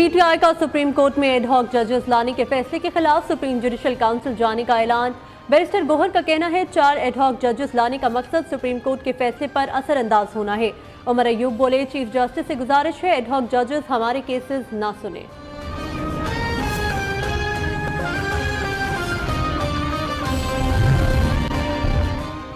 PTI का supreme court में ad hoc जजेस लाने के फैसले के खिलाफ सुप्रीम जुडिशल काउंसिल जाने का ऐलान। बैरिस्टर गोहर का कहना है 4 एडहॉक जजेस लाने का मकसद सुप्रीम कोर्ट के फैसले पर असरअंदाज होना है। उमर अयूब बोले, चीफ जस्टिस से गुजारिश है एडहॉक जजेस हमारे केसेस ना सुने।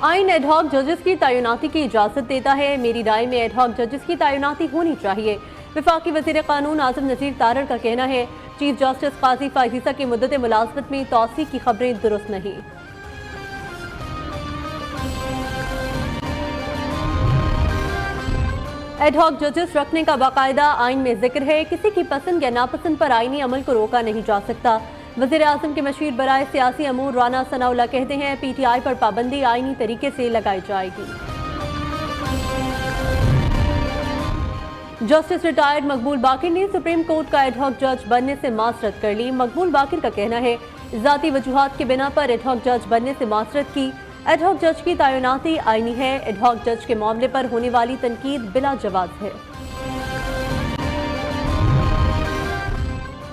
आइन एडहॉक जजेस की तैनाती की इजाजत देता है। मेरी राय में एडहॉक जजेस की तैनाती होनी चाहिए। वफाकी वज़ीर कानून आज़म नज़ीर तारड़ का कहना है, चीफ जस्टिस काजी फायजीसा की मुद्दत मुलाजमत में तौसी की खबरें दुरुस्त नहीं। एडहॉक जजेस रखने का बाकायदा आइन में जिक्र है। किसी की पसंद या नापसंद पर आईनी अमल को रोका नहीं जा सकता। वज़ीर आज़म के मशीर बराए सियासी अमूर राना सनाउल्लाह कहते हैं, पीटीआई पर पाबंदी आईनी तरीके से लगाई जाएगी। जस्टिस रिटायर्ड मकबूल बाकिर ने सुप्रीम कोर्ट का एडहॉक जज बनने से माजरत कर ली। मकबूल बाकिर का कहना है, ज़ाती वजूहात के बिना पर एडहॉक जज बनने से माजरत की। एडहॉक जज की तैनाती आईनी है। एडहॉक जज के मामले पर होने वाली तनकीद बिला जवाब है।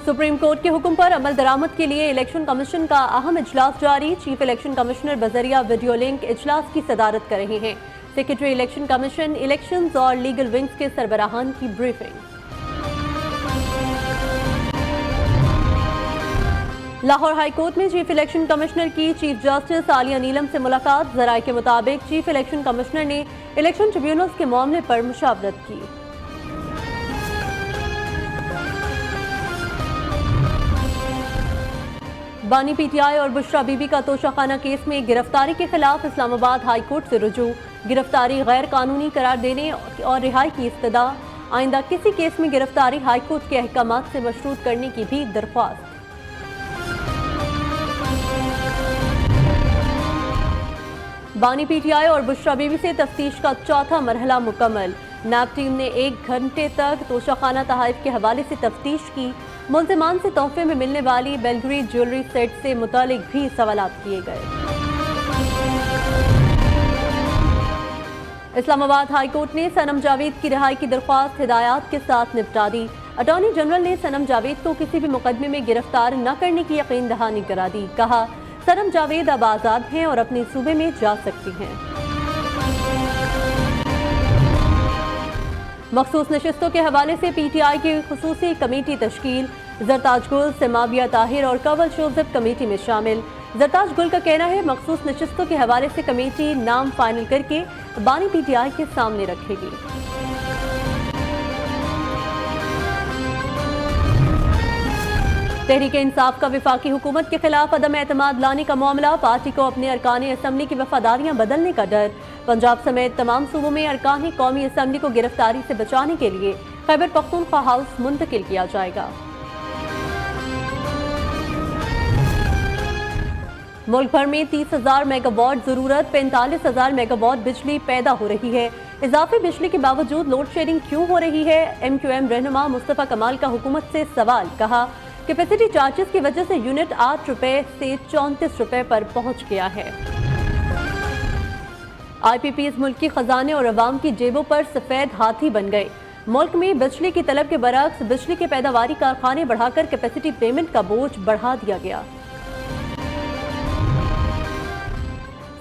सुप्रीम कोर्ट के हुक्म पर अमल दरामद के लिए इलेक्शन कमीशन का अहम इजलास जारी। चीफ इलेक्शन कमिश्नर बजरिया वीडियो लिंक इजलास की सदारत कर रहे हैं। सेक्रेटरी इलेक्शन कमीशन, इलेक्शंस और लीगल विंग्स के सरबराहान की ब्रीफिंग। लाहौर हाई कोर्ट में चीफ इलेक्शन कमिश्नर की चीफ जस्टिस आलिया नीलम से मुलाकात। जराये के मुताबिक चीफ इलेक्शन कमिश्नर ने इलेक्शन ट्रिब्यूनल्स के मामले पर मुशावरत की। बानी पीटीआई और बुशरा बीबी का तोशाखाना केस में गिरफ्तारी के खिलाफ इस्लामाबाद हाई कोर्ट से रुजू। गिरफ्तारी गैर कानूनी करार देने और रिहाई की इस्तदा। आइंदा किसी केस में गिरफ्तारी हाई कोर्ट के अहकामात से मशरूत करने की भी दरख्वास्त। बानी पीटीआई और बुशरा बीबी से तफ्तीश का चौथा मरहला मुकम्मल। नैब टीम ने 1 घंटे तक तोशाखाना तहाइफ के हवाले से तफ्तीश की। मुल्ज़िमान से तोहफे में मिलने वाली बेलग्रेड ज्वेलरी सेट से मुतालिक भी सवालात किए गए। इस्लामाबाद हाई कोर्ट ने सनम जावेद की रिहाई की दरख्वास्त हिदायत के साथ निपटा दी। अटॉर्नी जनरल ने सनम जावेद को किसी भी मुकदमे में गिरफ्तार न करने की यकीन दहानी करा दी। कहा, सनम जावेद अब आज़ाद हैं और अपने सूबे में जा सकती हैं। मखसूस नशिस्तों के हवाले से पीटीआई की खुसूसी कमेटी तश्कील। जरताज गुल, समाबिया ताहिर और कंवल शोज़ब कमेटी में शामिल। जरताज गुल का कहना है, मखसूस नशिस्तों के हवाले से कमेटी नाम फाइनल करके बानी पीटीआई के सामने रखेगी। तहरीक इंसाफ का वफाकी हुकूमत के खिलाफ अदम एतमाद लाने का मामला। पार्टी को अपने अरकान असम्बली की वफादारियां बदलने का डर। पंजाब समेत तमाम सूबों में अरकान कौमी असम्बली को गिरफ्तारी से बचाने के लिए खैबर पख्तूनख्वा हाउस मुंतकिल किया जाएगा। मुल्क भर में 30,000 मेगावाट जरूरत, 45,000 मेगावाट बिजली पैदा हो रही है। इजाफी बिजली के बावजूद लोड शेडिंग क्यों हो रही है? MQM रहनुमा मुस्तफा कमाल का हुकूमत से सवाल। कहा, कैपेसिटी चार्जेस की वजह से यूनिट 8 रुपए से 34 रुपए पर पहुंच गया है। IPPs मुल्क की खजाने और अवाम की जेबों पर सफेद हाथी बन गए। मुल्क में बिजली की तलब के बरक्स बिजली के पैदावारी कारखाने बढ़ाकर कैपेसिटी पेमेंट का बोझ बढ़ा दिया गया।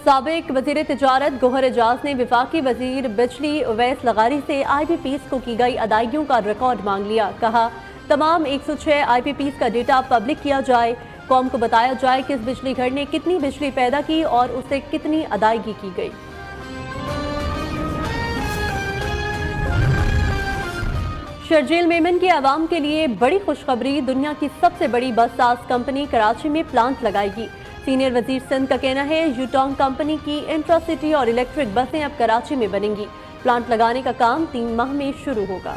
साबिक वजीर तिजारत गोहर एजाज ने वफाकी वजीर बिजली उवैस लगारी से IPPs को की गई अदायगियों का रिकॉर्ड मांग लिया। कहा, तमाम 106 IPPs का डेटा पब्लिक किया जाए। कौम को बताया जाए कि इस बिजली घर ने कितनी बिजली पैदा की और उसे कितनी अदायगी की गई। शर्जील मेमन के अवाम के लिए बड़ी खुशखबरी। दुनिया की सबसे बड़ी बस साज कंपनी कराची में प्लांट लगाएगी। सीनियर वजीर सिंध का कहना है, यूटोंग कंपनी की इंट्रासिटी और इलेक्ट्रिक बसें अब कराची में बनेंगी। प्लांट लगाने का काम 3 माह में शुरू होगा।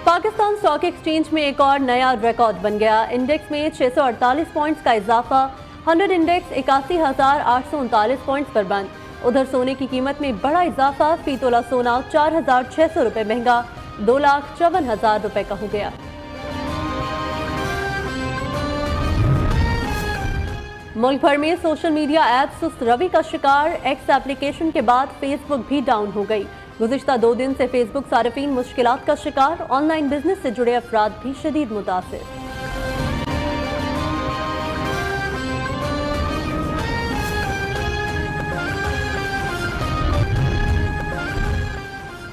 पाकिस्तान स्टॉक एक्सचेंज में एक और नया रिकॉर्ड बन गया। इंडेक्स में 648 पॉइंट्स का इजाफा। 100 इंडेक्स 81,839 पॉइंट्स पर बंद। उधर सोने की कीमत में बड़ा इजाफा। फी तोला सोना 4,600 रुपए महंगा 2,54,000 रुपए का हो गया। मुल्क भर में सोशल मीडिया ऐप सुस्त रवि का शिकार। एक्स एप्लीकेशन के बाद फेसबुक भी डाउन हो गई। गुज़िश्ता 2 दिन से फेसबुक सार्फिन मुश्किलात का शिकार, ऑनलाइन बिजनेस से जुड़े अफराद भी शदीद मुतासिर।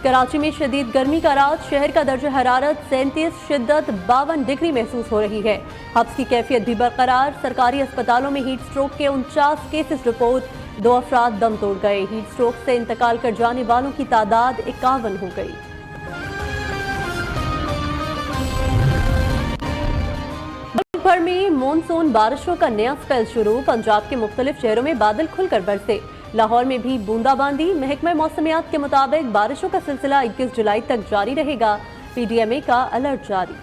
कराची में शदीद गर्मी का राज, शहर का दर्जा हरारत 37 शिद्दत 52 डिग्री महसूस हो रही है। हब्स की कैफियत भी बरकरार, सरकारी अस्पतालों में हीट स्ट्रोक के 49 केसेस रिपोर्ट, 2 अफराद दम तोड़ गए। हीट स्ट्रोक से इंतकाल कर जाने वालों की तादाद 51 हो गई। मुल्क भर में मानसून बारिशों का नया स्पेल शुरू, पंजाब के मुख्तलिफ शहरों में बादल खुलकर बरसे। लाहौर में भी बूंदाबांदी, महकमा मौसमियात के मुताबिक बारिशों का सिलसिला 21 जुलाई तक जारी रहेगा। PDMA का अलर्ट जारी।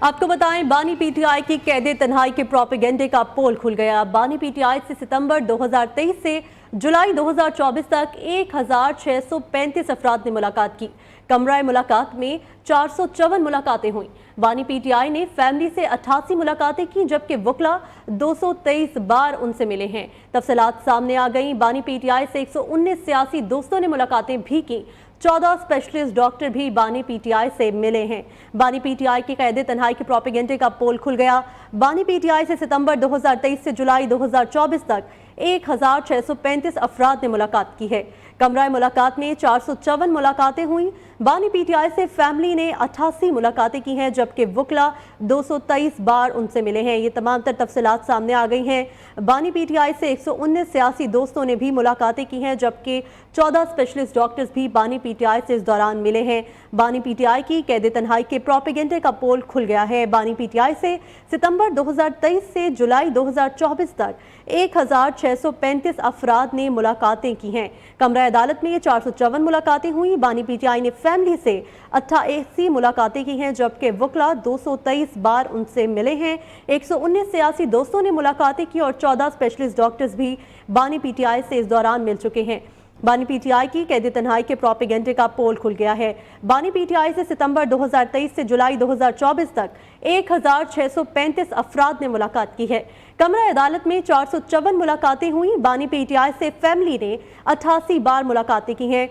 आपको बताएं, बानी PTI की कैदे तन्हाई के प्रोपेगेंडे का पोल खुल गया। बानी PTI से सितंबर 2023 से जुलाई 2024 तक 1635 अफराद ने मुलाकात की। कमरा मुलाकात में 454 मुलाकातें हुई। बानी PTI ने फैमिली से 88 मुलाकातें की, जबकि वकला 223 बार उनसे मिले हैं। तफसीलात सामने आ गई। बानी PTI से 119 सियासी दोस्तों ने मुलाकातें भी की। 14 स्पेशलिस्ट डॉक्टर भी बानी PTI से मिले हैं। बानी PTI की कैदे तन्हाई के प्रोपेगेंडे का पोल खुल गया। बानी PTI से सितंबर 2023 से जुलाई 2024 तक 1635 अफराद ने मुलाकात की है। कमरा मुलाकात में 454 मुलाकातें हुई। बानी PTI से फैमिली ने 88 मुलाकातें की हैं, जबकि वकला 223 बार उनसे मिले हैं। ये तमाम तर तफसीलात सामने आ गई हैं। बानी PTI से 119 सियासी दोस्तों ने भी मुलाकातें की हैं, जबकि 14 स्पेशलिस्ट डॉक्टर्स भी बानी PTI से इस दौरान मिले हैं। बानी PTI की कैदे तन्हाई के प्रोपेगेंडे का पोल खुल गया है। बानी PTI से सितंबर 2023 से जुलाई 2024 तक 1635 अफराद ने मुलाकातें की हैं। कमरा अदालत में 454 मुलाकातें हुई। बानी PTI ने फैमिली से 88 मुलाकातें की हैं, जबकि वकला 223 बार उनसे मिले हैं। 119 सियासी दोस्तों ने मुलाकातें की और 14 स्पेशलिस्ट डॉक्टर्स भी बानी PTI से इस दौरान मिल चुके हैं। बानी PTI की कैदे तन्हाई के प्रोपेगेंडे का पोल खुल गया है। बानी PTI से सितंबर 2023 से जुलाई 2024 तक 1635 अफराद ने मुलाकात की है। कमरा अदालत में 454 मुलाकातें हुई। बानी PTI से फैमिली ने 88 बार मुलाकातें की हैं,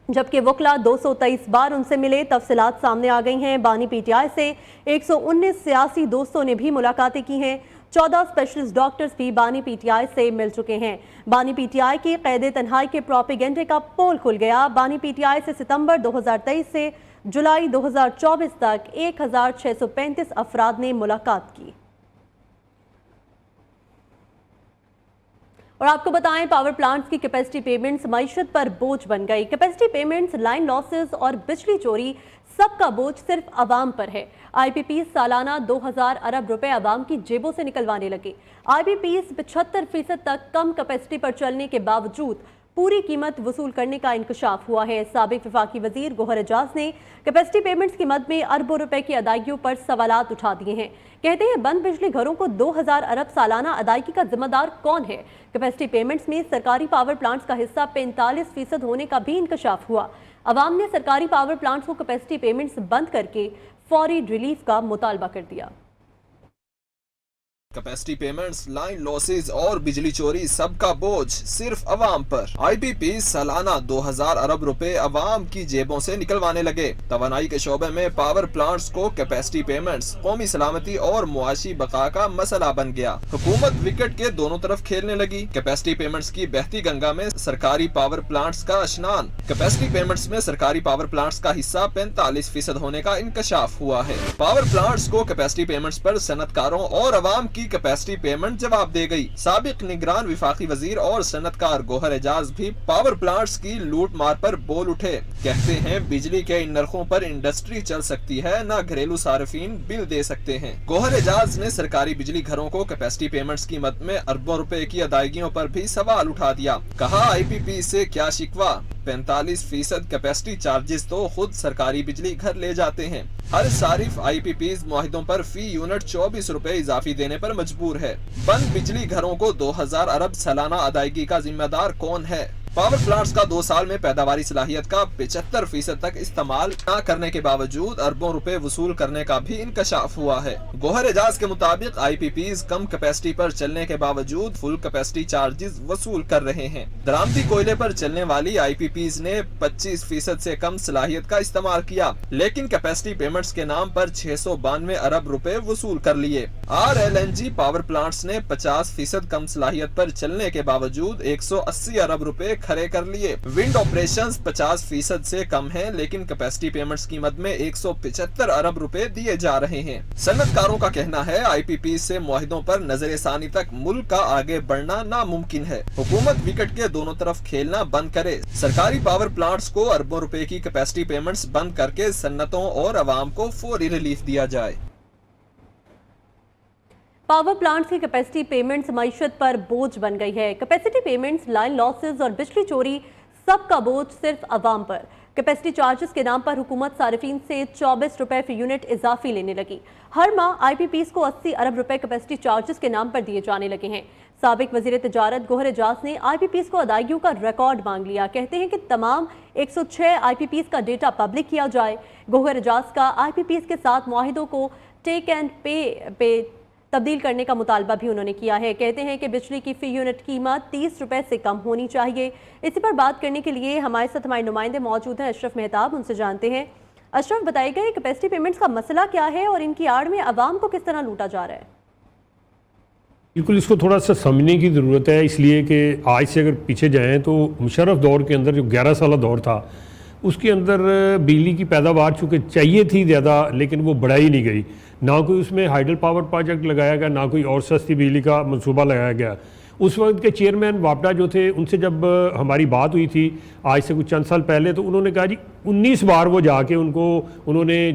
जबकि वकला 223 बार उनसे मिले। तफसीलात सामने आ गई हैं। बानी PTI से 119 सियासी दोस्तों ने भी मुलाकातें की हैं। 14 स्पेशलिस्ट डॉक्टर्स भी बानी PTI से मिल चुके हैं। बानी PTI की कैदे तन्हाई के प्रोपेगेंडे का पोल खुल गया। बानी PTI से सितंबर 2023 से जुलाई 2024 तक 1635 अफराद ने मुलाकात की। और आपको बताएं, पावर प्लांट्स की कैपेसिटी पेमेंट्स मईशत पर बोझ बन गई। कैपेसिटी पेमेंट्स, लाइन लॉसेस और बिजली चोरी, सबका बोझ सिर्फ आवाम पर है। IPPs सालाना 2000 अरब रुपए आवाम की जेबों से निकलवाने लगे। IPPs 75% तक कम कैपेसिटी पर चलने के बावजूद पूरी कीमत वसूल करने का इंकशाफ हुआ है। साबिक वफाकी वजीर गौहर एजाज ने कैपेसिटी पेमेंट्स की मद में अरबों रुपए की अदायगियों पर सवालात उठा दिए हैं। कहते हैं, बंद बिजली घरों को 2000 अरब सालाना अदायगी का जिम्मेदार कौन है। कैपेसिटी पेमेंट्स में सरकारी पावर प्लांट्स का हिस्सा 45% होने का भी इंकशाफ हुआ। अवाम ने सरकारी पावर प्लांट्स को कैपेसिटी पेमेंट्स बंद करके फौरी रिलीफ का मुतालबा कर दिया। कैपेसिटी पेमेंट्स, लाइन लॉसेज और बिजली चोरी, सबका बोझ सिर्फ अवाम पर। IPPs सालाना 2000 अरब रुपए अवाम की जेबों से निकलवाने लगे। तवानाई के शोबे में पावर प्लांट्स को कैपेसिटी पेमेंट्स कौमी सलामती और मुआशी बका का मसला बन गया। हुकूमत विकेट के दोनों तरफ खेलने लगी। कैपेसिटी पेमेंट्स की बहती गंगा में सरकारी पावर प्लांट्स का स्नान। कैपेसिटी पेमेंट्स में सरकारी पावर प्लांट्स का हिस्सा 45% होने का इंकशाफ हुआ है। पावर प्लांट्स को कैपेसिटी पेमेंट्स पर सनतकारों और अवाम की कैपेसिटी पेमेंट जवाब दे गई। साबिक निगरान विफाकी वजीर और सनतकार गौहर एजाज भी पावर प्लांट्स की लूट मार पर बोल उठे। कहते हैं, बिजली के इन नरखों पर इंडस्ट्री चल सकती है, न घरेलू सार्फिन बिल दे सकते हैं। गौहर एजाज ने सरकारी बिजली घरों को कैपेसिटी पेमेंट्स की मद में अरबों रुपए की अदायगियों पर भी सवाल उठा दिया। कहा, IPP से क्या शिकवा, 45% कैपेसिटी चार्जेस तो खुद सरकारी बिजली घर ले जाते हैं। हर सारिफ IPPs मुआहिदों पर फी यूनिट 24 रुपए इजाफी देने पर मजबूर है। बंद बिजली घरों को 2000 अरब सालाना अदायगी का जिम्मेदार कौन है। पावर प्लांट्स का 2 साल में पैदावारी सलाहियत का 75% तक इस्तेमाल न करने के बावजूद अरबों रुपए वसूल करने का भी इंकशाफ हुआ है। गौहर एजाज के मुताबिक IPPs कम कैपेसिटी पर चलने के बावजूद फुल कैपेसिटी चार्जेस वसूल कर रहे हैं। दरामदी कोयले पर चलने वाली IPPs ने 25% से कम सलाहियत का इस्तेमाल किया, लेकिन कैपेसिटी पेमेंट्स के नाम पर 692 अरब रुपए वसूल कर लिए। RLNG पावर प्लांट्स ने 50% कम सलाहियत पर चलने के बावजूद 180 अरब रुपए खरे कर लिए। विंड ऑपरेशंस 50% से कम हैं, लेकिन कैपेसिटी पेमेंट्स कीमत में 175 अरब रुपए दिए जा रहे हैं। सन्नतकारों का कहना है IPP से मुआहिदों पर नजर-ए-सानी तक मुल्क का आगे बढ़ना नामुमकिन है। हुकूमत विकेट के दोनों तरफ खेलना बंद करे। सरकारी पावर प्लांट्स को अरबों रुपए की कैपेसिटी पेमेंट्स बंद करके सन्नतों और अवाम को फौरी रिलीफ दिया जाए। पावर प्लांट्स की कैपेसिटी पेमेंट्स मईशत पर बोझ बन गई है। कैपेसिटी पेमेंट्स, लाइन लॉसेस और बिजली चोरी, सबका बोझ सिर्फ अवाम पर। कैपेसिटी चार्जेस के नाम पर हुकूमत सारिफीन से 24 रुपए फी यूनिट इजाफी लेने लगी। हर माह IPPs को 80 अरब रुपए कैपेसिटी चार्जेस के नाम पर दिए जाने लगे हैं। साबिक वजीर तिजारत गौहर एजाज ने IPPs को अदायगियों का रिकॉर्ड मांग लिया। कहते हैं कि तमाम 106 IPPs का डेटा पब्लिक किया जाए। गौहर एजाज का IPPs के साथ मुआहिदों को टेक एंड पे तब्दील करने का मुतालबा भी उन्होंने किया है। कहते हैं कि बिजली की फी यूनिट कीमत 30 रुपए से कम होनी चाहिए। इसी पर बात करने के लिए हमारे साथ हमारे नुमाइंदे मौजूद हैं। अशरफ मेहताब, उनसे जानते हैं। अशरफ, बताइएगा ये कैपेसिटी पेमेंट्स का मसला क्या है और इनकी आड़ में अवाम को किस तरह लूटा जा रहा है? बिल्कुल, इसको थोड़ा सा समझने की ज़रूरत है, इसलिए कि आज से अगर पीछे जाएँ तो मुशर्रफ दौर के अंदर जो 11 साल दौर था उसके अंदर बिजली की पैदावार चूँकि चाहिए थी ज़्यादा, लेकिन वो बढ़ाई नहीं गई। ना कोई उसमें हाइडल पावर प्रोजेक्ट लगाया गया, ना कोई और सस्ती बिजली का मंसूबा लगाया गया। उस वक्त के चेयरमैन वापडा जो थे, उनसे जब हमारी बात हुई थी आज से कुछ चंद साल पहले, तो उन्होंने कहा जी 19 बार वो जाके उन्होंने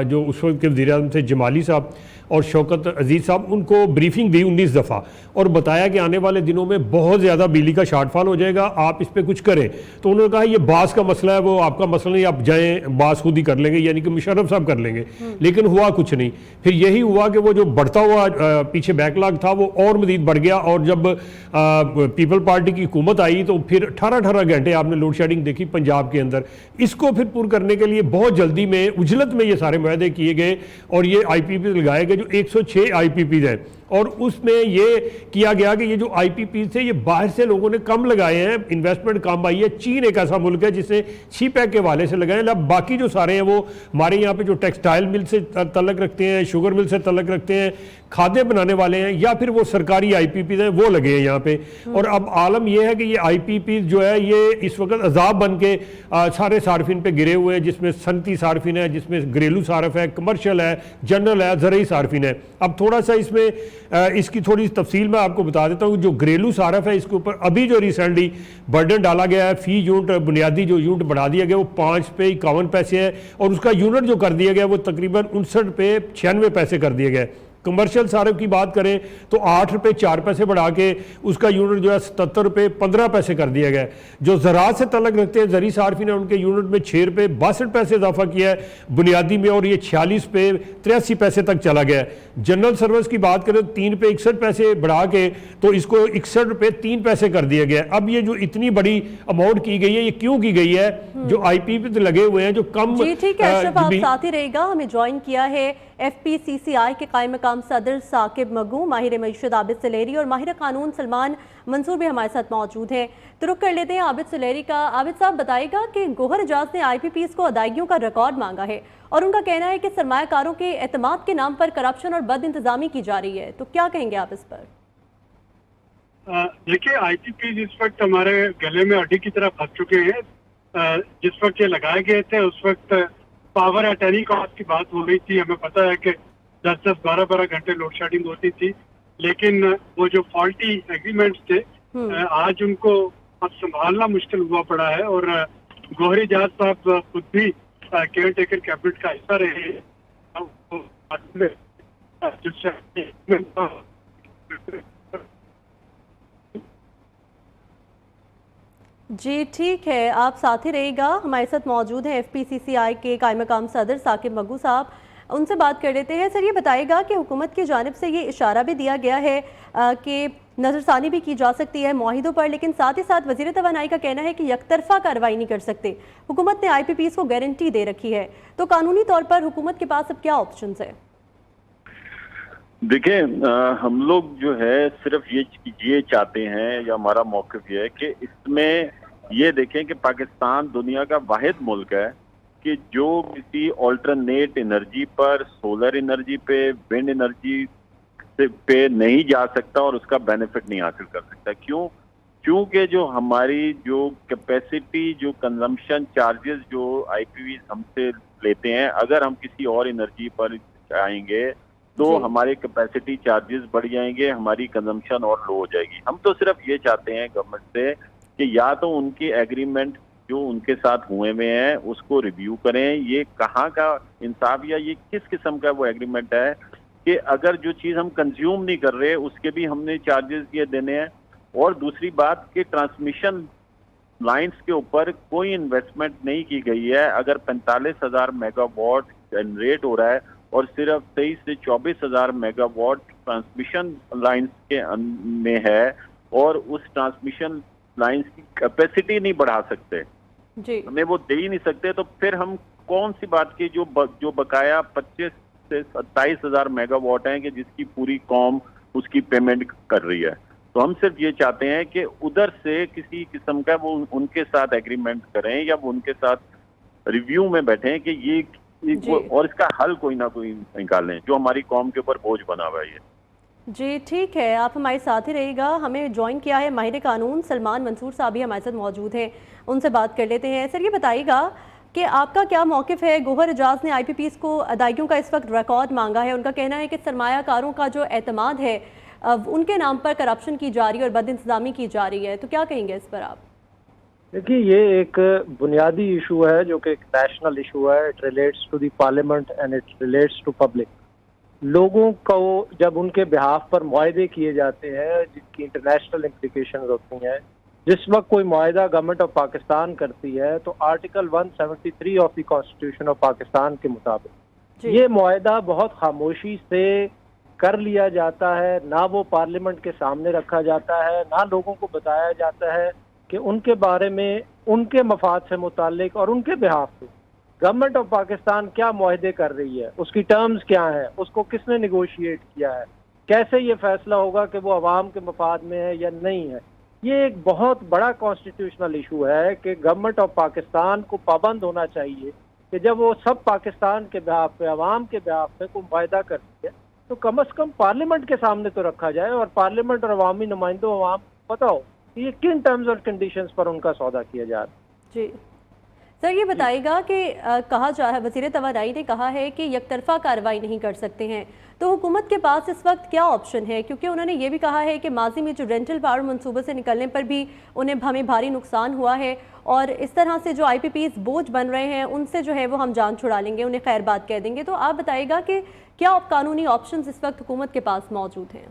जो उस वक्त के वज़ीर-ए-आज़म थे जमाली साहब और शौकत अजीज़ साहब, उनको ब्रीफिंग दी 19 दफ़ा और बताया कि आने वाले दिनों में बहुत ज़्यादा बिजली का शॉर्टफॉल हो जाएगा, आप इस पर कुछ करें। तो उन्होंने कहा ये बास का मसला है, वो आपका मसला नहीं, आप जाएँ बास खुद ही कर लेंगे, यानी कि मुशर्रफ साहब कर लेंगे। लेकिन हुआ कुछ नहीं। फिर यही हुआ कि वो जो बढ़ता हुआ पीछे बैकलॉग था वो और मज़ीद बढ़ गया, और जब पीपल पार्टी की हुकूमत आई तो फिर 18 घंटे आपने लोड शेडिंग देखी पंजाब के अंदर। इसको फिर पूरा करने के लिए बहुत जल्दी में उजलत में ये सारे मुआहदे किए गए और ये IPP लगाए गए जो 106 IPP है। और उसमें ये किया गया कि ये जो IPP थे ये बाहर से लोगों ने कम लगाए हैं, इन्वेस्टमेंट कम आई है। चीन एक ऐसा मुल्क है जिसने CPEC के हवाले से लगाए, अब बाकी जो सारे हैं वो हमारे यहाँ पे जो टेक्सटाइल मिल से तल्लक रखते हैं, शुगर मिल से तल्लक रखते हैं, खाद्य बनाने वाले हैं, या फिर वो सरकारी IPP हैं वो लगे हैं यहाँ पे। और अब आलम यह है कि ये IPP जो है ये इस वक्त अजाब बन के सारे सार्फिन पे गिरे हुए हैं, जिसमें सनती सार्फिन है, जिसमें घरेलू सार्फ है, कमर्शियल है, जनरल है, ज़रूरी सार्फिन है। अब थोड़ा सा इसमें इसकी थोड़ी तफसील मैं आपको बता देता हूँ। जो घरेलू सारफ है इसके ऊपर अभी जो रिसेंटली बर्डन डाला गया है, फी यूनिट बुनियादी जो यूनिट बढ़ा दिया गया वो 5 पे 51 पैसे है, और उसका यूनिट जो कर दिया गया वो तकरीबन 59 पे 96 पैसे कर दिए गए। कमर्शियल सारफ की बात करें तो 8 रुपये 4 पैसे बढ़ा के उसका यूनिट जो है 77 रुपये 15 पैसे कर दिया गया। जो ज़राअत से तल्लक रखते हैं ज़री सार्फिन ने उनके यूनिट में 6 रुपये 62 पैसे इजाफा किया है बुनियादी में, और ये 46 पे 83 पैसे तक चला गया है। जनरल सर्विस की बात करें तो 3 पे 61 पैसे बढ़ा के तो इसको 61 रुपये 3 पैसे कर दिया गया। अब ये जो इतनी बड़ी अमाउंट की गई है, ये क्यों की गई है? जो IPP लगे हुए हैं जो कम। जी ठीक है अशरफ, आप साथ ही रहेगा। हमें ज्वाइन किया है FPCCI के कायम मकाम सदर साकिब मगू, माहिर मईशत आबिद सलेरी और माहिर कानून सलमान मंसूर भी हमारे साथ मौजूद हैं। तो रुक कर लेते हैं आबिद सलेरी का। आबिद साहब, बताइएगा कि गौहर एजाज ने IPPs को अदायगियों का रिकॉर्ड मांगा है और उनका कहना है कि सरमायाकारों के एतमाद के नाम पर करप्शन और बद इंतजामी की जा रही है, तो क्या कहेंगे आप इस पर? देखिए, IPPs इस वक्त हमारे गले में अड्डी की तरह फंस चुके हैं। जिस वक्त ये लगाए गए थे उस वक्त पावर एट एनी कॉस्ट की बात हो रही थी। हमें पता है कि 10-10, 12-12 घंटे लोड शेडिंग होती थी, लेकिन वो जो फॉल्टी एग्रीमेंट्स थे आज उनको अब संभालना मुश्किल हुआ पड़ा है। और गौहर एजाज साहब खुद भी केयर टेकर कैबिनेट का हिस्सा रहे हैं। जी ठीक है, आप साथ ही रहेगा। हमारे साथ मौजूद हैं FPCCI के कायम मकाम सदर साकिब मगू साहब। उनसे बात कर लेते हैं। सर, ये बताएगा कि हुकूमत की जानिब से ये इशारा भी दिया गया है कि नजरसानी भी की जा सकती है मुआहिदों पर, लेकिन साथ ही साथ वजीर तवानाई का कहना है कि यकतरफा कार्रवाई नहीं कर सकते। हुकूमत ने IPPs को गारंटी दे रखी है, तो कानूनी तौर पर हुकूमत के पास अब क्या ऑप्शन है? देखिए, हम लोग जो है सिर्फ ये चाहते हैं, या हमारा मौक़िफ़ ये है कि इसमें ये देखें कि पाकिस्तान दुनिया का वाहिद मुल्क है कि जो किसी ऑल्टरनेट एनर्जी पर, सोलर एनर्जी पे, विंड एनर्जी पे नहीं जा सकता और उसका बेनिफिट नहीं हासिल कर सकता। क्यों? क्योंकि जो हमारी जो कैपेसिटी, जो कंजम्पशन चार्जेस जो IPPs हमसे लेते हैं, अगर हम किसी और एनर्जी पर आएंगे तो हमारे कैपेसिटी चार्जेस बढ़ जाएंगे, हमारी कंजम्पशन और लो हो जाएगी। हम तो सिर्फ ये चाहते हैं गवर्नमेंट से कि या तो उनकी एग्रीमेंट जो उनके साथ हुए हुए हैं उसको रिव्यू करें, ये कहाँ का इंसाफ या ये किस किस्म का वो एग्रीमेंट है कि अगर जो चीज़ हम कंज्यूम नहीं कर रहे उसके भी हमने चार्जेस ये देने हैं। और दूसरी बात कि ट्रांसमिशन लाइंस के ऊपर कोई इन्वेस्टमेंट नहीं की गई है। अगर 45,000 मेगावाट जनरेट हो रहा है और सिर्फ 23 से 24,000 मेगावाट ट्रांसमिशन लाइंस के में है और उस ट्रांसमिशन लाइंस की कैपेसिटी नहीं बढ़ा सकते, जी हमें वो दे ही नहीं सकते, तो फिर हम कौन सी बात की जो बकाया 25 से 27,000 मेगावाट है कि जिसकी पूरी कौम उसकी पेमेंट कर रही है। तो हम सिर्फ ये चाहते हैं कि उधर से किसी किस्म का वो उनके साथ एग्रीमेंट करें या वो उनके साथ रिव्यू में बैठें कि ये और इसका हल कोई ना कोई निकालें, जो हमारी कौम के ऊपर बोझ बना हुआ है। जी ठीक है, आप हमारे साथ ही रहिएगा। हमें ज्वाइन किया है माहिर कानून सलमान मंसूर साहब भी हमारे साथ मौजूद हैं, उनसे बात कर लेते हैं। सर, ये बताइएगा कि आपका क्या मौक़िफ़ है? गौहर एजाज ने IPPs को अदायगियों का इस वक्त रिकॉर्ड मांगा है। उनका कहना है कि सरमायाकारों का जो एतमाद है उनके नाम पर करप्शन की जा रही है और बदइंतज़ामी की जा रही है, तो क्या कहेंगे इस पर आप? देखिए, ये एक बुनियादी इशू है जो कि एक नेशनल इशू है। It relates to the parliament and it relates to public. लोगों को जब उनके बिहाफ पर मुआहदे किए जाते हैं जिनकी इंटरनेशनल इम्प्लिकेशंस होती हैं, जिस वक्त कोई मुआहदा गवर्नमेंट ऑफ पाकिस्तान करती है तो article 173 of the constitution of Pakistan के मुताबिक ये मुआहदा बहुत खामोशी से कर लिया जाता है, ना वो पार्लियामेंट के सामने रखा जाता है, ना लोगों को बताया जाता है कि उनके बारे में, उनके मफाद से मुताल्लिक और उनके बिहाफ पे गवर्नमेंट ऑफ पाकिस्तान क्या मुआहदे कर रही है, उसकी टर्म्स क्या है, उसको किसने निगोशिएट किया है, कैसे ये फैसला होगा कि वो अवाम के मफाद में है या नहीं है। ये एक बहुत बड़ा कॉन्स्टिट्यूशनल इशू है कि गवर्नमेंट ऑफ पाकिस्तान को पाबंद होना चाहिए कि जब वो सब पाकिस्तान के बिहाफ पे, अवाम के बिहाफ पे कोई मुआहदा करती है तो कम से कम पार्लियामेंट के सामने तो रखा जाए और पार्लियामेंट और अवामी नुमाइंदों अवाम को पता हो ये किन टर्म्स और कंडीशंस पर उनका सौदा किया जा रहा है। जी सर, ये बताइएगा कि कहा जा रहा है, वज़ीर तवानाई ने कहा है कि यकतरफा कार्रवाई नहीं कर सकते हैं, तो हुकूमत के पास इस वक्त क्या ऑप्शन है? क्योंकि उन्होंने ये भी कहा है कि माजी में जो रेंटल पावर मनसूबे से निकलने पर भी उन्हें हमें भारी नुकसान हुआ है और इस तरह से जो IPPs बोझ बन रहे हैं उनसे जो है वो हम जान छुड़ा लेंगे, उन्हें खैर बात कह देंगे। तो आप बताइएगा कि क्या कानूनी ऑप्शंस इस वक्त हुकूमत के पास मौजूद हैं?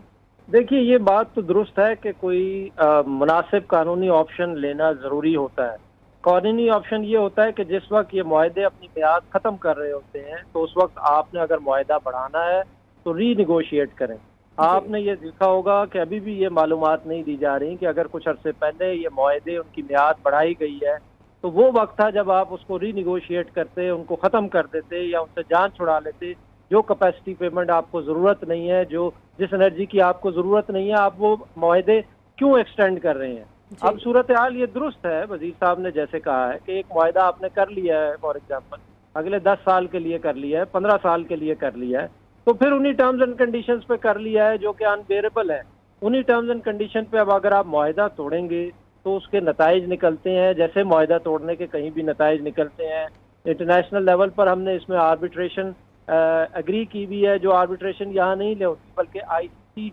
देखिए, ये बात तो दुरुस्त है कि कोई मुनासिब कानूनी ऑप्शन लेना ज़रूरी होता है। कानूनी ऑप्शन ये होता है कि जिस वक्त ये मुआहदे अपनी मियाद ख़त्म कर रहे होते हैं तो उस वक्त आपने अगर मुआहदा बढ़ाना है तो रीनिगोशिएट करें। आपने ये देखा होगा कि अभी भी ये मालूमात नहीं दी जा रही कि अगर कुछ अरसे पहले ये मुआहदे उनकी मियाद बढ़ाई गई है तो वो वक्त था जब आप उसको रीनिगोशिएट करते, उनको ख़त्म कर देते या उनसे जान छुड़ा लेते। जो कैपेसिटी पेमेंट आपको ज़रूरत नहीं है, जो जिस एनर्जी की आपको ज़रूरत नहीं है, आप वो मुआहदे क्यों एक्सटेंड कर रहे हैं? अब सूरत हाल ये दुरुस्त है, वजीर साहब ने जैसे कहा है कि एक मुआहदा आपने कर लिया है, फॉर एग्जांपल अगले 10 साल के लिए कर लिया है, 15 साल के लिए कर लिया है, तो फिर उन्हीं टर्म्स एंड कंडीशंस पे कर लिया है जो कि अनबेरेबल है। उन्हीं टर्म्स एंड कंडीशन पे अब अगर आप मुआहदा तोड़ेंगे तो उसके नताइज निकलते हैं, जैसे मुआहदा तोड़ने के कहीं भी नताइज निकलते हैं। इंटरनेशनल लेवल पर हमने इसमें आर्बिट्रेशन एग्री की भी है, जो आर्बिट्रेशन यहाँ नहीं ले होती बल्कि ICC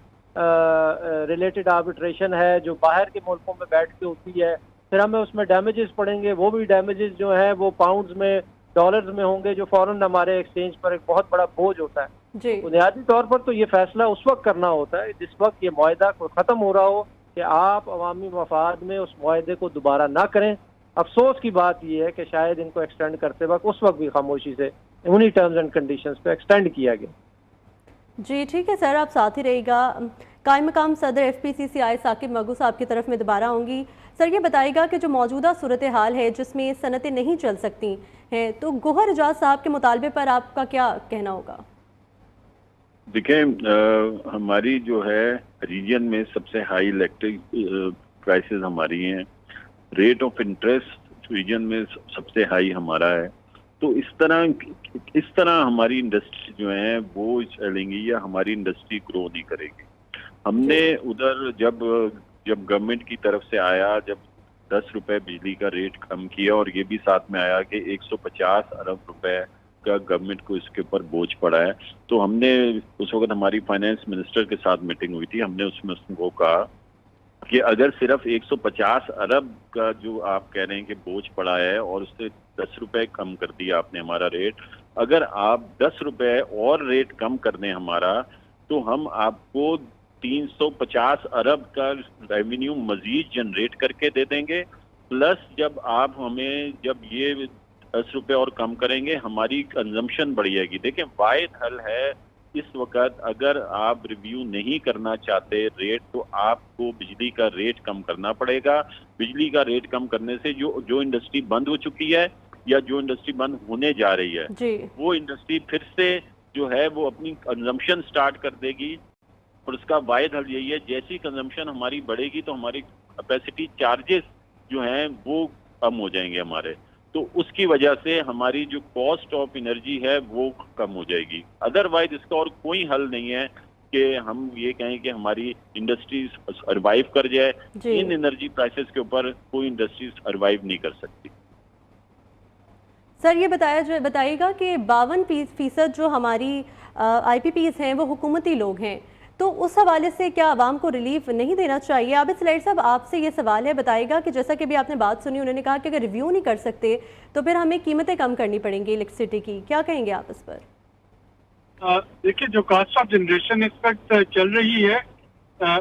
रिलेटेड आर्बिट्रेशन है जो बाहर के मुल्कों में बैठ के होती है। फिर हमें उसमें डैमेजेस पड़ेंगे, वो भी डैमेजेस जो हैं वो पाउंड्स में, डॉलर्स में होंगे, जो फौरन हमारे एक्सचेंज पर एक बहुत बड़ा बोझ होता है। बुनियादी तौर पर तो ये फैसला उस वक्त करना होता है जिस वक्त ये मुआहदा ख़त्म हो रहा हो कि आप अवामी मफाद में उस मुआहदे को दोबारा ना करें। अफसोस की बात यह है कि शायद इनको एक्सटेंड करते वक्त उस वक्त भी खामोशी से उन्हीं टर्म्स एंड कंडीशंस पे एक्सटेंड किया गया। जी ठीक है सर, आप साथ ही रहिएगा। कायम मकाम सदर FPCCI साकिब मगू साहब की तरफ में दोबारा आऊँगी। सर ये बताइएगा कि जो मौजूदा सूरत हाल है जिसमें सनतें नहीं चल सकती हैं, तो गोहर एजाज साहब के मुतालबे पर आपका क्या कहना होगा? देखिए, हमारी जो है रीजन में सबसे हाई इलेक्ट्रिक प्राइसेस हमारी हैं, रेट ऑफ इंटरेस्ट रीजन में सबसे हाई हमारा है। तो इस तरह हमारी इंडस्ट्री जो है वो चलेंगी या हमारी इंडस्ट्री ग्रो नहीं करेगी। हमने उधर जब गवर्नमेंट की तरफ से आया, जब 10 रुपए बिजली का रेट कम किया और ये भी साथ में आया कि 150 अरब रुपए का गवर्नमेंट को इसके ऊपर बोझ पड़ा है, तो हमने उस वक्त हमारी फाइनेंस मिनिस्टर के साथ मीटिंग हुई थी, हमने उसमें उसको कहा कि अगर सिर्फ 150 अरब का जो आप कह रहे हैं कि बोझ पड़ा है और उससे 10 रुपए कम कर दिया आपने हमारा रेट, अगर आप 10 रुपए और रेट कम कर दें हमारा, तो हम आपको 350 अरब का रेवेन्यू मजीद जनरेट करके दे देंगे। प्लस जब ये 10 रुपए और कम करेंगे, हमारी कंजम्पशन बढ़ जाएगी। देखिए, वाहिद हल है इस वक्त, अगर आप रिव्यू नहीं करना चाहते रेट, तो आपको बिजली का रेट कम करना पड़ेगा। बिजली का रेट कम करने से जो इंडस्ट्री बंद हो चुकी है या जो इंडस्ट्री बंद होने जा रही है वो इंडस्ट्री फिर से जो है वो अपनी कंजम्पशन स्टार्ट कर देगी। और उसका वाहिद हल यही है, जैसी कंजम्पशन हमारी बढ़ेगी तो हमारी कैपेसिटी चार्जेस जो हैं वो कम हो जाएंगे हमारे, तो उसकी वजह से हमारी जो कॉस्ट ऑफ एनर्जी है वो कम हो जाएगी। अदरवाइज इसका और कोई हल नहीं है कि हम ये कहें कि हमारी इंडस्ट्री सर्वाइव कर जाए। इन एनर्जी प्राइसेस के ऊपर कोई इंडस्ट्री सर्वाइव नहीं कर सकती। सर ये बताइएगा कि 52% जो हमारी IPPs हैं वो हुकूमती लोग हैं, तो उस हवाले से क्या आवाम को रिलीफ नहीं देना चाहिए? आबिद सलेठी साहब, आपसे ये सवाल है, बताइएगा कि जैसा कि अभी आपने बात सुनी, उन्होंने कहा कि अगर रिव्यू नहीं कर सकते तो फिर हमें कीमतें कम करनी पड़ेंगी इलेक्ट्रिसिटी की, क्या कहेंगे आप इस पर? देखिए, जो कास्ट ऑफ जनरेशन इस वक्त चल रही है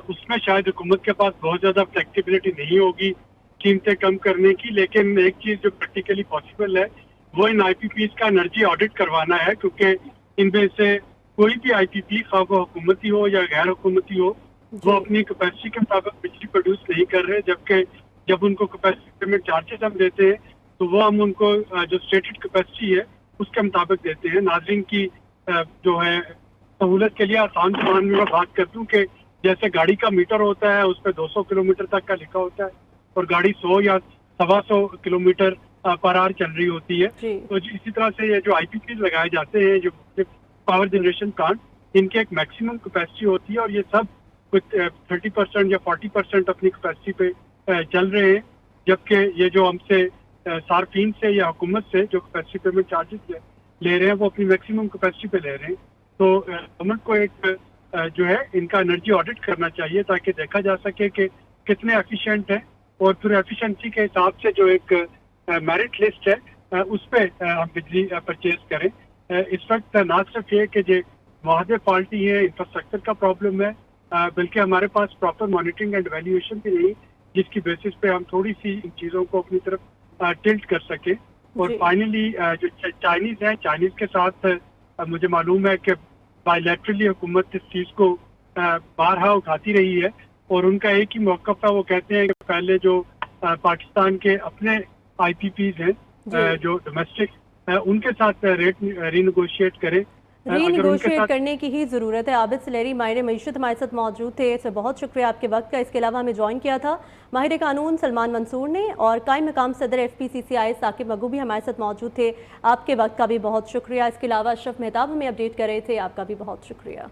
उसमें शायद हुकूमत के पास बहुत ज्यादा फ्लेक्सिबिलिटी नहीं होगी कीमतें कम करने की, लेकिन एक चीज जो प्रैक्टिकली पॉसिबल है वो इन IPPs का एनर्जी ऑडिट करवाना है, क्योंकि इनमें से कोई भी IPP, खा वो हुकूमती हो या गैर हुकूमती हो, वो अपनी कैपेसिटी के मुताबिक बिजली प्रोड्यूस नहीं कर रहे, जबकि जब उनको कैपेसिटी पेमेंट चार्जेस हम देते हैं तो वो हम उनको जो स्टेटेड कैपेसिटी है उसके मुताबिक देते हैं। नाज़रीन की जो है सहूलत के लिए आसान ज़बान में मैं बात कर दूं कि जैसे गाड़ी का मीटर होता है उस पर 200 किलोमीटर तक का लिखा होता है और गाड़ी 100 या 125 किलोमीटर पर आवर चल रही होती है, तो इसी तरह से ये जो IPPs लगाए जाते हैं, जो पावर जनरेशन प्लांट, इनके एक मैक्सिमम कैपेसिटी होती है और ये सब कुछ 30% या 40% अपनी कैपेसिटी पे चल रहे हैं, जबकि ये जो हमसे सार्फिन से या हुकूमत से जो कैपेसिटी पेमेंट चार्जेस ले रहे हैं वो अपनी मैक्सिमम कैपेसिटी पे ले रहे हैं। तो गवर्नमेंट को एक जो है इनका एनर्जी ऑडिट करना चाहिए ताकि देखा जा सके कि कितने एफिशिएंट है और फिर एफिशिएंसी के हिसाब से जो एक मेरिट लिस्ट है उस पर हम बिजली परचेज करें। इस वक्त ना सिर्फ ये कि जो मुआहदे पार्टी है, इंफ्रास्ट्रक्चर का प्रॉब्लम है, बल्कि हमारे पास प्रॉपर मॉनिटरिंग एंड वैल्यूएशन भी नहीं जिसकी बेसिस पे हम थोड़ी सी इन चीज़ों को अपनी तरफ टिल्ट कर सके। और फाइनली जो चाइनीज़ है, चाइनीज़ के साथ मुझे मालूम है कि बायलैटरली हुकूमत इस चीज़ को बारहा उठाती रही है और उनका एक ही मौक़िफ़ था, वो कहते हैं कि पहले जो पाकिस्तान के अपने IPPs हैं जो डोमेस्टिक, उनके साथ रेट रीनेगोशिएट करें। रीनेगोशिएट करने की ही ज़रूरत है। आबिद सलेठी माहिर मईशत हमारे साथ मौजूद थे, इससे बहुत शुक्रिया आपके वक्त का। इसके अलावा हमें ज्वाइन किया था माहिर कानून सलमान मंसूर ने और कायम मकाम सदर FPCCI साकिब मगू भी हमारे साथ मौजूद थे। आपके वक्त का भी बहुत शुक्रिया। इसके अलावा अशरफ मेहताब हमें अपडेट कर रहे थे, आपका भी बहुत शुक्रिया।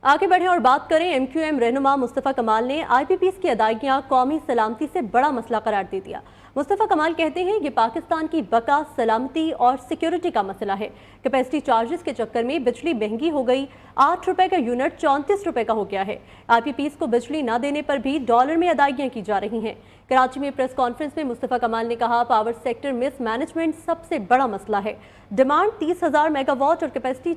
आगे बढ़ें और बात करें, MQM रहनुमा मुस्तफ़ा कमाल ने IPPs की अदायगियाँ कौमी सलामती से बड़ा मसला करार दे दिया। मुस्तफ़ा कमाल कहते हैं ये पाकिस्तान की बका, सलामती और सिक्योरिटी का मसला है। कैपेसिटी चार्जेस के चक्कर में बिजली महंगी हो गई, 8 रुपए का यूनिट 34 रुपए का हो गया है। IPPs को बिजली न देने पर भी डॉलर में अदायगियाँ की जा रही हैं। कराची में प्रेस कॉन्फ्रेंस में मुस्तफ़ा कमाल ने कहा, पावर सेक्टर मिस मैनेजमेंट सबसे बड़ा मसला है। डिमांड 30,000 मेगावाट और कैपेसिटी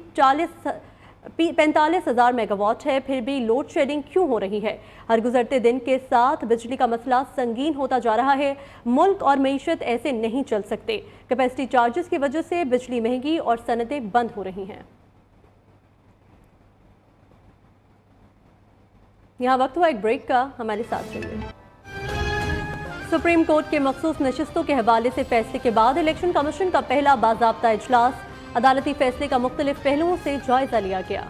45,000 मेगावाट है, फिर भी लोड शेडिंग क्यों हो रही है? हर गुजरते दिन के साथ बिजली का मसला संगीन होता जा रहा है। मुल्क और मईशत ऐसे नहीं चल सकते। कैपेसिटी चार्जेस की वजह से बिजली महंगी और सनतें बंद हो रही हैं। यहाँ वक्त हुआ एक ब्रेक का, हमारे साथ चलिए। सुप्रीम कोर्ट के मखसूस नशिस्तों के हवाले से फैसले के बाद इलेक्शन कमीशन का पहला बाज़ाब्ता इजलास। अदालती फैसले का मुख्तलिफ पहलुओं से जायजा लिया गया।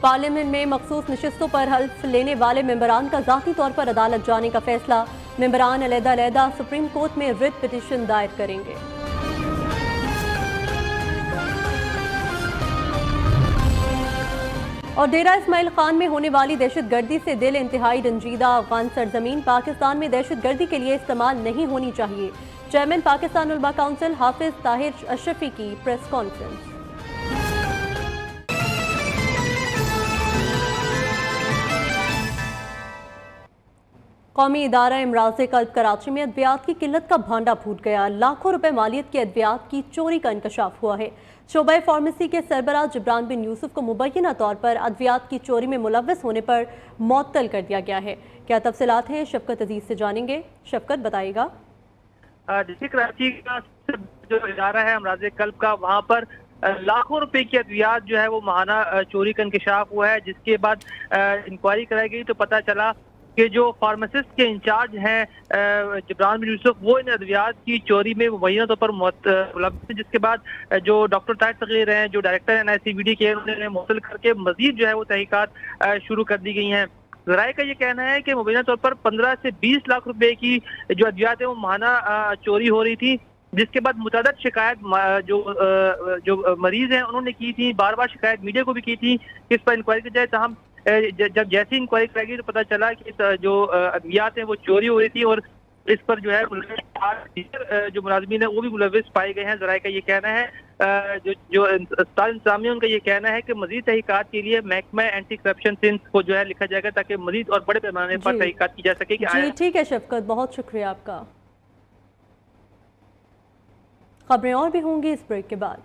पार्लियामेंट में मखसूस नशिस्तों पर हल्फ लेने वाले मेंबरान का ज़ाती तौर पर अदालत जाने का फैसला। मेंबरान अलहदा-अलहदा सुप्रीम कोर्ट में रिट पिटीशन दायर करेंगे। और डेरा इस्माइल खान में होने वाली दहशतगर्दी से दिल इंतहाई रंजीदा। अफगान सरजमीन पाकिस्तान में दहशतगर्दी के लिए इस्तेमाल नहीं होनी चाहिए। चेयरमैन पाकिस्तान उलमा काउंसिल हाफिज ताहिर अशरफी की प्रेस कॉन्फ्रेंस। कौमी इदारा इमराज़ कल्ब कराची में अद्वियात की किल्लत का भांडा फूट गया। लाखों रुपए मालियत की अद्वियात की चोरी का इंकशाफ हुआ है। शोबा फार्मेसी के सरबराह जिब्रान बिन यूसुफ को मुबैना तौर पर अद्वियात की चोरी में मुलव्वस होने पर मुअत्तल कर दिया गया है। क्या तफसीलात हैं, शफकत अजीज से जानेंगे। शफकत बताइएगा। कराची का जो इदारा है इमराज़ कल्ब का, वहाँ पर लाखों रुपए की अद्वियात जो है वो माहाना चोरी का इंकशाफ हुआ है। जिसके बाद इंक्वायरी कराई गई तो पता चला कि जो फार्मासिस्ट के इंचार्ज हैं जिब्रान बिन यूसुफ, वो इन अद्वियात की चोरी में मुबैना तौर पर मुलव्वस। जिसके बाद जो डॉक्टर ताहिर सगीर हैं, जो डायरेक्टर NICVD के, उन्होंने मुअत्तल करके मजीद जो है वो तहकीकात शुरू कर दी गई हैं। ज़राए का ये कहना है कि मुबैना तौर पर 15 से 20 लाख रुपए की जो अद्वियात है वो माहाना चोरी हो रही थी। जिसके बाद मुतअद्दिद शिकायत जो मरीज हैं उन्होंने की थी, बार बार शिकायत मीडिया को भी की थी कि इस पर इंक्वायरी की जाए। तहम जब जैसी इंक्वायरी कराई गई तो पता चला कि जो अद्वियात हैं वो चोरी हो रही थी और इस पर जो है जो मुलाजमीन है वो भी मुलव्वस पाए गए हैं। ज़राए का ये कहना है, जो अस्पताल इंतजामिया उनका ये कहना है कि मजीद तहकीकात के लिए महकमा एंटी करप्शन सिंध को जो है लिखा जाएगा ताकि मजीद और बड़े पैमाने पर तहकीकात की जा सके। जी ठीक है शफकत, बहुत शुक्रिया आपका। खबरें और भी होंगी इस ब्रेक के बाद।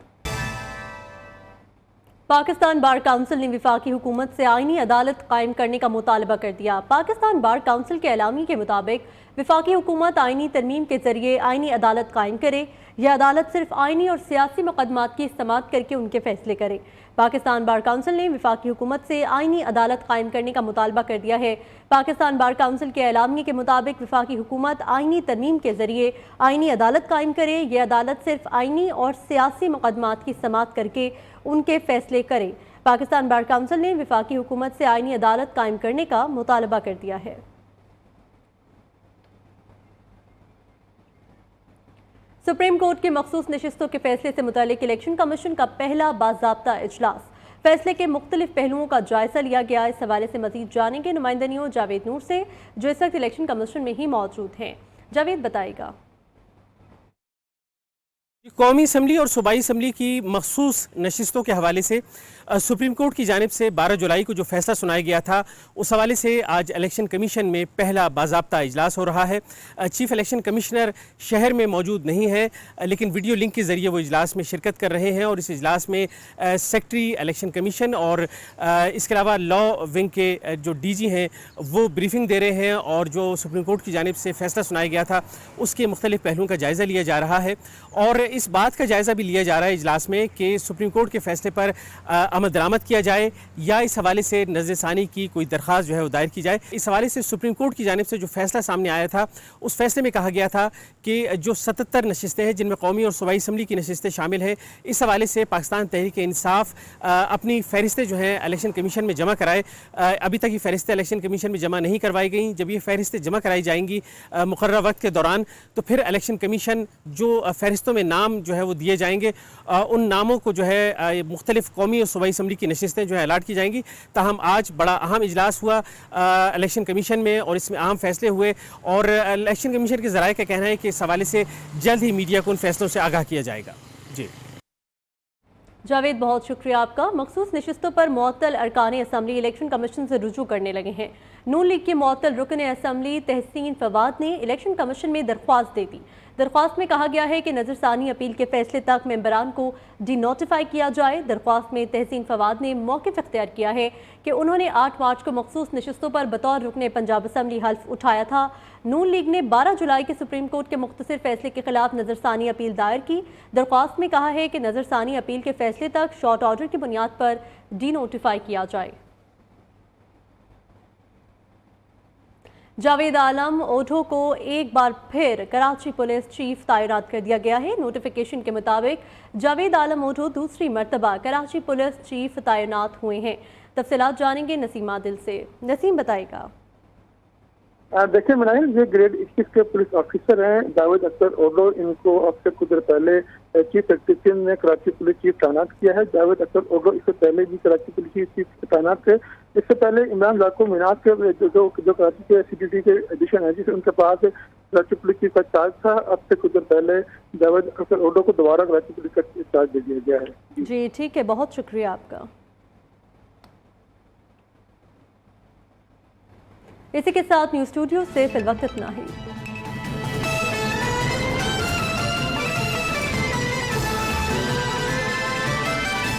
पाकिस्तान बार काउंसिल ने वफाकी हुकूमत से आईनी अदालत कायम करने का मुतालबा कर दिया। पाकिस्तान बार काउंसिल के एलामी के मुताबिक वफाकी हुकूमत आईनी तरमीम के जरिए आईनी अदालत कायम करे। यह अदालत सिर्फ आईनी और सियासी मुकदमात की इस्तेमाल करके उनके फैसले करे। पाकिस्तान बार काउंसिल ने वफाकी हुकूमत से आईनी अदालत कायम करने का मुतालबा कर दिया है। पाकिस्तान बार काउंसिल के एलामी के मुताबिक वफाकी हुकूमत आईनी तरमीम के जरिए आईनी अदालत कायम करे। यह अदालत सिर्फ आईनी और सियासी मुकदमात की समाअत करके उनके फैसले करे। पाकिस्तान बार काउंसिल ने वफाकी हुकूमत से आईनी अदालत कायम करने का मुतालबा कर दिया है। सुप्रीम कोर्ट के मखसूस नशिस्तों के फैसले से मुतालिक इलेक्शन कमीशन का पहला बाज़ाब्ता इजलास। फैसले के मुख्तलिफ पहलुओं का जायजा लिया गया। इस हवाले से मजीद जानेंगे नुमाइंदा न्यूज़ जावेद नूर से, जो इस वक्त इलेक्शन कमीशन में ही मौजूद हैं। जावेद बताइएगा। कौमी असम्बली और सूबाई असम्बली की मखसूस नशिस्तों के हवाले से सुप्रीम कोर्ट की जानिब से 12 जुलाई को जो फैसला सुनाया गया था, उस हवाले से आज इलेक्शन कमीशन में पहला बाज़ाब्ता इजलास हो रहा है। चीफ इलेक्शन कमिश्नर शहर में मौजूद नहीं है, लेकिन वीडियो लिंक के ज़रिए वो इजलास में शिरकत कर रहे हैं। और इस इजलास में सेक्रेटरी इलेक्शन कमीशन और इसके अलावा लॉ विंग के जो DG हैं वो ब्रीफिंग दे रहे हैं। और जो सुप्रीम कोर्ट की जानिब से फैसला सुनाया गया था उसके मुख्तलिफ पहलुओं का जायज़ा लिया जा रहा है। और इस बात का जायज़ा भी लिया जा रहा है इजलास में कि सुप्रीम कोर्ट के फैसले पर अमल दरामद किया जाए या इस हवाले से नज़रसानी की कोई दरख्वास्त जो है वो दायर की जाए। इस हवाले से सुप्रीम कोर्ट की जानिब से जो फैसला सामने आया था, उस फैसले में कहा गया था कि जो 77 नशिस्तें हैं जिनमें कौमी और सूबाई असम्बली की नशिस्तें शामिल हैं, इस हवाले से पाकिस्तान तहरीक इंसाफ अपनी फहरिस्तें जो हैं इलेक्शन कमीशन में जमा कराए। अभी तक ये फहरिस्तें इलेक्शन कमीशन में जमा नहीं करवाई गई। जब ये फहरिस्तें जमा कराई जाएंगी मुकर्रर वक्त के दौरान, तो फिर इलेक्शन कमीशन जो फहरिस्तों में नाम जो है वो दिए जाएंगे, उन नामों को जो है मुख्तलिफ कौमी और सूबाई असम्बली की नशिस्तें जो है अलाट की जाएंगी। ताहम आज बड़ा अहम इजलास हुआ इलेक्शन कमीशन में और इसमें अहम फैसले हुए। और इलेक्शन कमीशन के ज़राए का कहना है कि इस हवाले से जल्द ही मीडिया को उन फैसलों से आगाह किया जाएगा। जी जावेद, बहुत शुक्रिया आपका। मखसूस नशिस्तों पर मुअत्तल अरकान असम्बली इलेक्शन कमीशन से रुजू करने लगे हैं। नून लीग के मुअत्तल रुकन असम्बली तहसीन फवाद ने इलेक्शन कमीशन में दरख्वास्त दे दी। दरख्वास्त में कहा गया है कि नजरसानी अपील के फैसले तक मेंबरान को डी नोटिफाई किया जाए। दरख्वास्त में तहसीन फवाद ने मौक़िफ़ इख्तियार किया है कि उन्होंने 8 मार्च को मखसूस नशिस्तों पर बतौर रुकन पंजाब असम्बली हल्फ उठाया था। नून लीग ने 12 जुलाई के सुप्रीम कोर्ट के मुख्तसर फैसले के खिलाफ नजरसानी अपील दायर की। दरख्वास्त में कहा है कि नजरसानी अपील के फैसले तक शॉर्ट ऑर्डर की बुनियाद पर डी नोटिफाई किया जाए। जावेद आलम ओढो को एक बार फिर कराची पुलिस चीफ तैनात कर दिया गया है। नोटिफिकेशन के मुताबिक जावेद आलम ओढो दूसरी मरतबा कराची पुलिस चीफ तैनात हुए हैं। तफसीलात जानेंगे नसीम आदिल से। नसीम बताएगा। देखिए मनाइल, ये ग्रेड 21 के पुलिस ऑफिसर हैं जावेद अख्तर ओढो। इनको अब से कुछ देर पहले चीफ टेक्नीशियन ने कराची पुलिस चीफ तैनात किया है। जावेद अख्तर ओढो इससे पहले भी कराची पुलिस चीफ तैनात थे। इससे पहले इमरान लाको मीनाज के जो कराची के CTT के एडिशन है, जिसे उनके पास कराची पुलिस चीफ का चार्ज था, अब से कुछ देर पहले जावेद अख्तर ओढो को दोबारा कराची पुलिस का चार्ज दे दिया गया है। जी ठीक है, बहुत शुक्रिया आपका। इसी के साथ न्यूज़ स्टूडियो से फिलवक्त इतना ही।